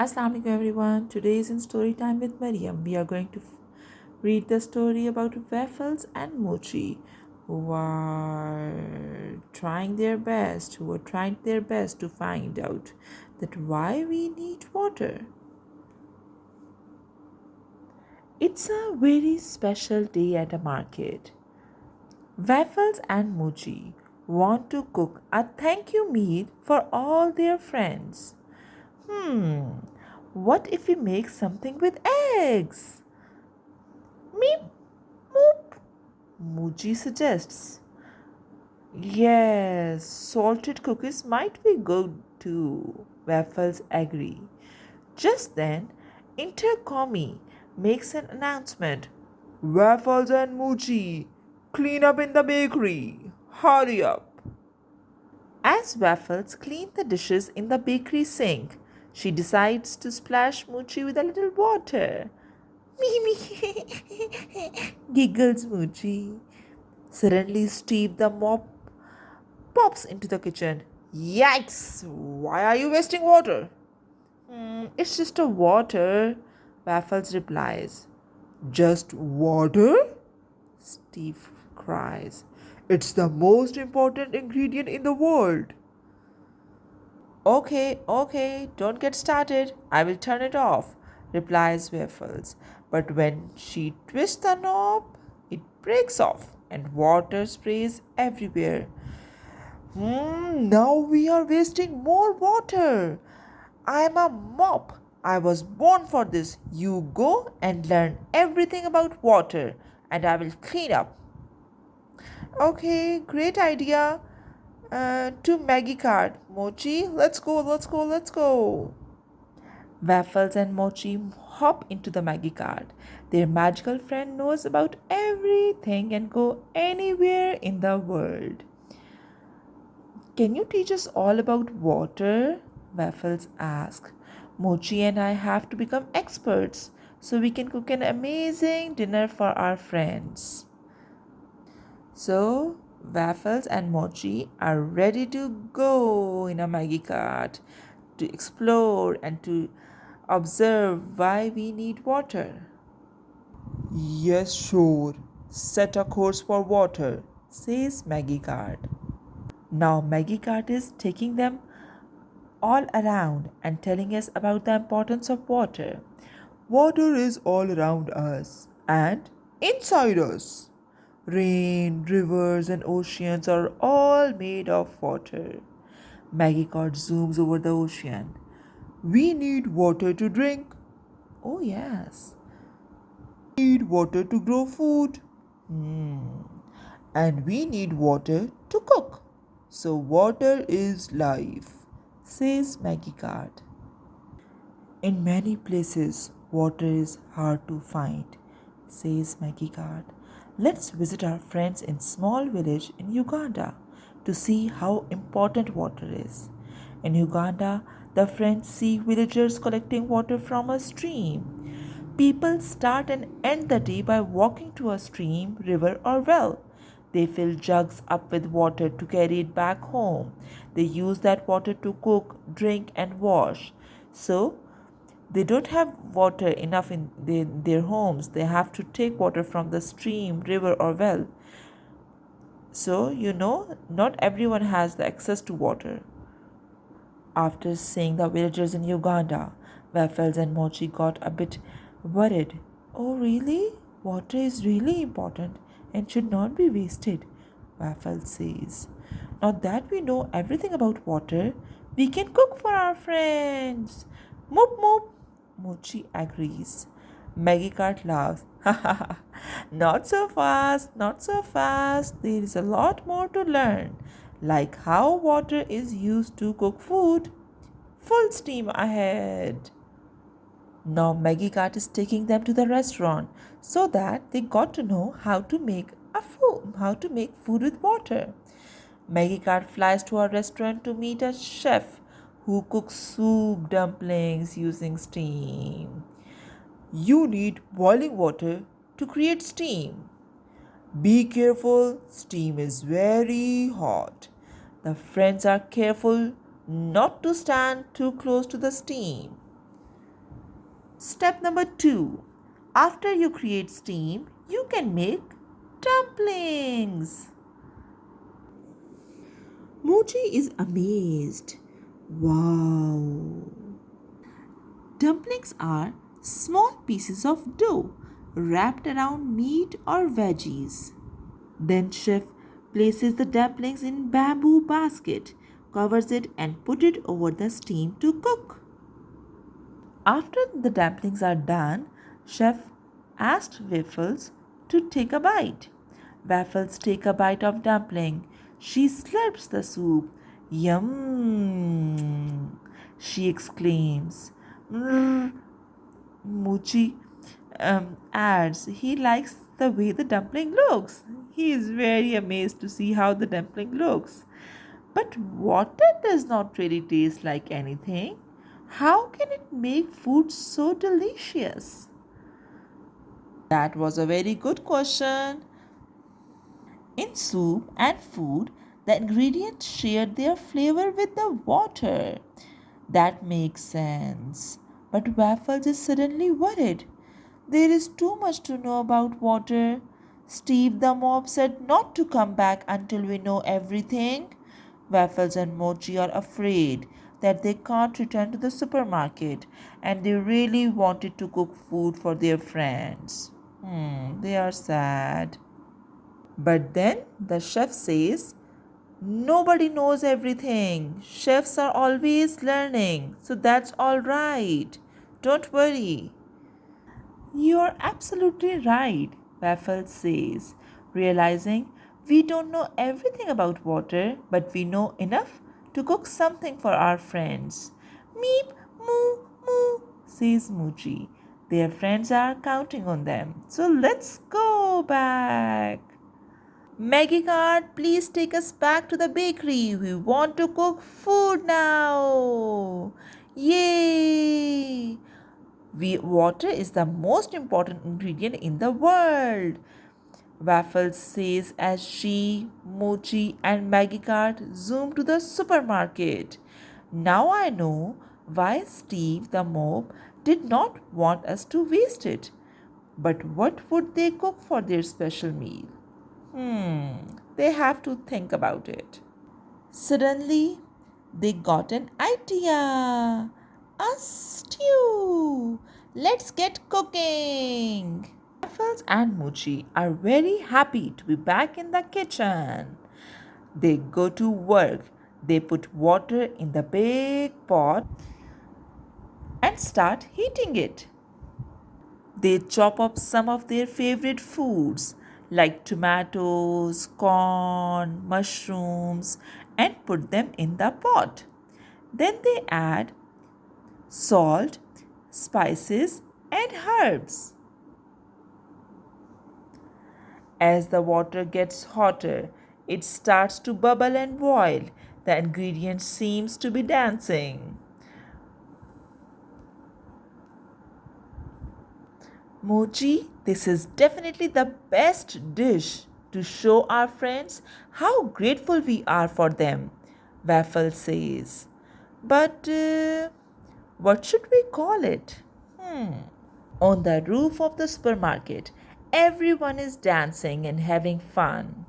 Assalamu alaikum everyone. Today is in story time with Mariam. We are going to read the story about Waffles and Mochi who were trying their best to find out that why we need water. It's a very special day at a market. Waffles and Mochi want to cook a thank you meal for all their friends. Hmm, what if we make something with eggs? Meep, moop, Muji suggests. Yes, salted cookies might be good too, Waffles agree. Just then, Intercomi makes an announcement. Waffles and Muji, clean up in the bakery. Hurry up. As Waffles clean the dishes in the bakery sink, she decides to splash Muchi with a little water. Mimi, giggles Muchi. Suddenly, Steve the mop pops into the kitchen. Yikes! Why are you wasting water? It's just a water, Waffles replies. Just water? Steve cries. It's the most important ingredient in the world. Okay, don't get started. I will turn it off, replies Waffles. But when she twists the knob, it breaks off and water sprays everywhere. Now we are wasting more water. I'm a mop. I was born for this. You go and learn everything about water, and I will clean up. Okay, great idea. To Magicart. Mochi, let's go. Waffles and Mochi hop into the Magicart. Their magical friend knows about everything and go anywhere in the world. Can you teach us all about water? Waffles asked. Mochi and I have to become experts so we can cook an amazing dinner for our friends. So, Waffles and Mochi are ready to go in a Magicart to explore and to observe why we need water. Yes, sure. Set a course for water, says Magicart. Now Magicart is taking them all around and telling us about the importance of water. Water is all around us and inside us. Rain, rivers, and oceans are all made of water. Magicart zooms over the ocean. We need water to drink. Oh, yes. We need water to grow food. Hmm. And we need water to cook. So, water is life, says Magicart. In many places, water is hard to find, says Magicart. Let's visit our friends in small village in Uganda to see how important water is. In Uganda, the friends see villagers collecting water from a stream. People start and end the day by walking to a stream, river, or well. They fill jugs up with water to carry it back home. They use that water to cook, drink, and wash. So, they don't have water enough in their homes. They have to take water from the stream, river, or well. So, not everyone has the access to water. After seeing the villagers in Uganda, Waffles and Mochi got a bit worried. Oh, really? Water is really important and should not be wasted, Waffles says. Now that we know everything about water, we can cook for our friends. Moop moop, Mochi agrees. Magicart laughs. Not so fast, not so fast. There is a lot more to learn, like how water is used to cook food. Full steam ahead. Now Magicart is taking them to the restaurant so that they got to know how to make food with water. Magicart flies to a restaurant to meet a chef who cooks soup dumplings using steam. You need boiling water to create steam. Be careful, steam is very hot. The friends are careful not to stand too close to the steam. Step number 2. After you create steam, you can make dumplings. Mochi is amazed. Wow. Dumplings are small pieces of dough wrapped around meat or veggies. Then chef places the dumplings in bamboo basket, covers it and put it over the steam to cook. After the dumplings are done, chef asked Waffles to take a bite. Waffles take a bite of dumpling. She slurps the soup. Yum! She exclaims. "Mrr." Mochi adds he likes the way the dumpling looks. He is very amazed to see how the dumpling looks. But water does not really taste like anything. How can it make food so delicious? That was a very good question. In soup and food, the ingredients share their flavor with the water. That makes sense. But Waffles is suddenly worried. There is too much to know about water. Steve the mob said not to come back until we know everything. Waffles and Mochi are afraid that they can't return to the supermarket and they really wanted to cook food for their friends. They are sad. But then the chef says, nobody knows everything. Chefs are always learning, so that's all right. Don't worry. You're absolutely right, Waffle says, realizing we don't know everything about water, but we know enough to cook something for our friends. Meep, moo, moo, says Mochi. Their friends are counting on them. So let's go back. Magicart, please take us back to the bakery. We want to cook food now. Yay! Water is the most important ingredient in the world. Waffles says as she, Mochi, and Magicart zoom to the supermarket. Now I know why Steve the mob did not want us to waste it. But what would they cook for their special meal? They have to think about it. Suddenly, they got an idea. A stew. Let's get cooking. Waffles and Mochi are very happy to be back in the kitchen. They go to work. They put water in the big pot and start heating it. They chop up some of their favorite foods like tomatoes, corn, mushrooms, and put them in the pot. Then they add salt, spices, and herbs. As the water gets hotter, it starts to bubble and boil. The ingredient seems to be dancing. Mochi, this is definitely the best dish to show our friends how grateful we are for them, Waffle says. But what should we call it? On the roof of the supermarket, everyone is dancing and having fun.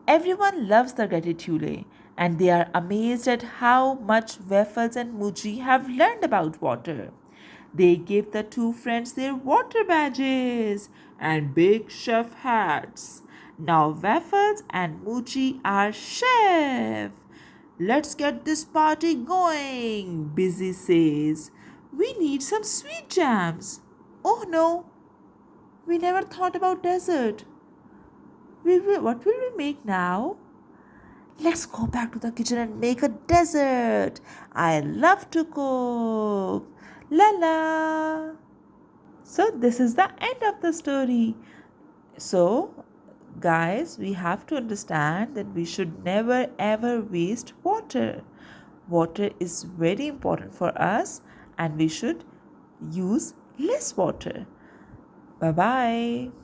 Everyone loves the gratitude and they are amazed at how much Waffles and Mochi have learned about water. They give the two friends their water badges and big chef hats. Now Waffles and Mochi are chef. Let's get this party going, Busy says. We need some sweet jams. Oh no, we never thought about dessert. What will we make now? Let's go back to the kitchen and make a dessert. I love to cook. La la. So, this is the end of the story. So, guys, we have to understand that we should never ever waste water. water is very important for us and we should use less water. Bye bye.